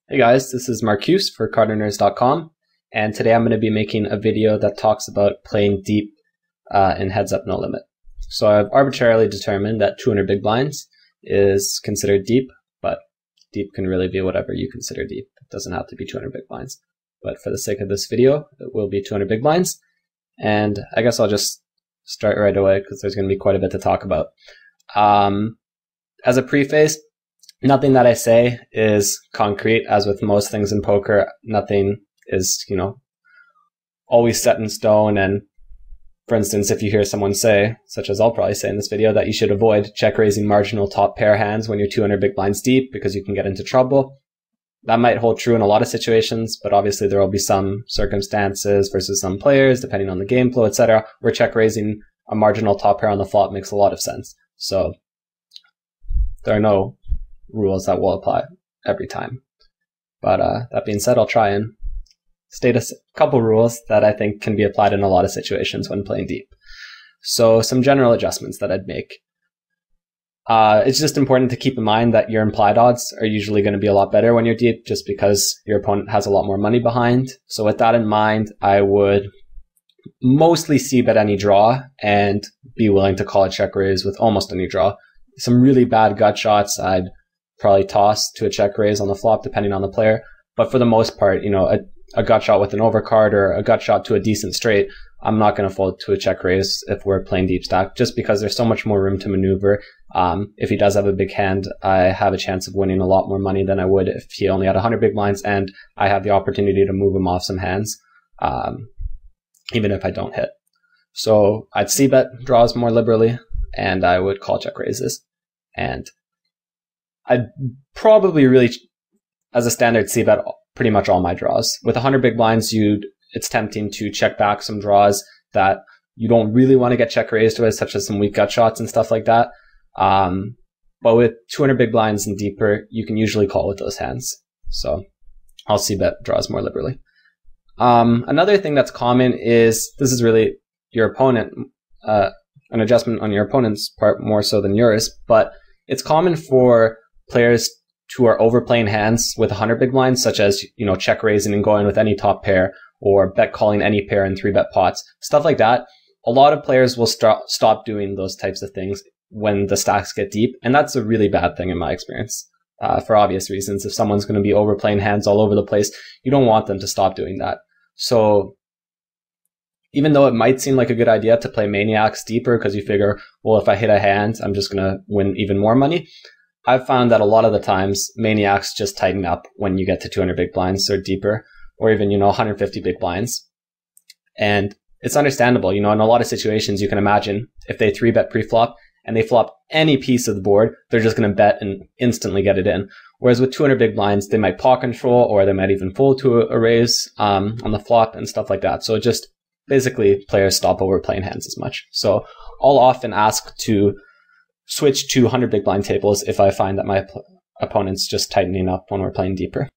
Hey guys, this is Markuis for CardRunners.com, and today I'm going to be making a video that talks about playing deep in heads up no limit. So I've arbitrarily determined that 200 big blinds is considered deep, but deep can really be whatever you consider deep. It doesn't have to be 200 big blinds. But for the sake of this video, it will be 200 big blinds, and I guess I'll just start right away because there's going to be quite a bit to talk about. As a preface, nothing that I say is concrete. As with most things in poker, nothing is, always set in stone. And for instance, if you hear someone say, such as I'll probably say in this video, that you should avoid check raising marginal top pair hands when you're 200 big blinds deep because you can get into trouble, that might hold true in a lot of situations, but obviously there will be some circumstances versus some players, depending on the game flow, etc., where check raising a marginal top pair on the flop makes a lot of sense. So there are no rules that will apply every time. But that being said, I'll try and state a couple rules that I think can be applied in a lot of situations when playing deep. So some general adjustments that I'd make. It's just important to keep in mind that your implied odds are usually going to be a lot better when you're deep, just because your opponent has a lot more money behind. So with that in mind, I would mostly c-bet any draw and be willing to call a check raise with almost any draw. Some really bad gut shots, I'd probably toss to a check raise on the flop, depending on the player. But for the most part, a gut shot with an overcard or a gut shot to a decent straight, I'm not going to fold to a check raise if we're playing deep stack, just because there's so much more room to maneuver. If he does have a big hand, I have a chance of winning a lot more money than I would if he only had 100 big blinds, and I have the opportunity to move him off some hands, even if I don't hit. So I'd c-bet draws more liberally, and I would call check raises. And I'd probably really, as a standard, c-bet pretty much all my draws. With 100 big blinds, it's tempting to check back some draws that you don't really want to get check raised with, such as some weak gut shots and stuff like that. But with 200 big blinds and deeper, you can usually call with those hands. So I'll c-bet draws more liberally. Another thing that's common is, this is really your opponent, an adjustment on your opponent's part more so than yours, but it's common for players who are overplaying hands with 100 big blinds, such as, check raising and going with any top pair, or bet calling any pair in 3-bet pots, stuff like that. A lot of players will stop doing those types of things when the stacks get deep, and that's a really bad thing in my experience, for obvious reasons. If someone's going to be overplaying hands all over the place, you don't want them to stop doing that. So even though it might seem like a good idea to play maniacs deeper because you figure, well, if I hit a hand, I'm just going to win even more money, I've found that a lot of the times maniacs just tighten up when you get to 200 big blinds or deeper, or even, 150 big blinds. And it's understandable, in a lot of situations you can imagine if they 3-bet pre-flop and they flop any piece of the board, they're just going to bet and instantly get it in. Whereas with 200 big blinds, they might pot control, or they might even fold to a raise on the flop and stuff like that. So it just basically players stop overplaying hands as much. So I'll often ask to switch to 100 big blind tables if I find that my opponent's just tightening up when we're playing deeper.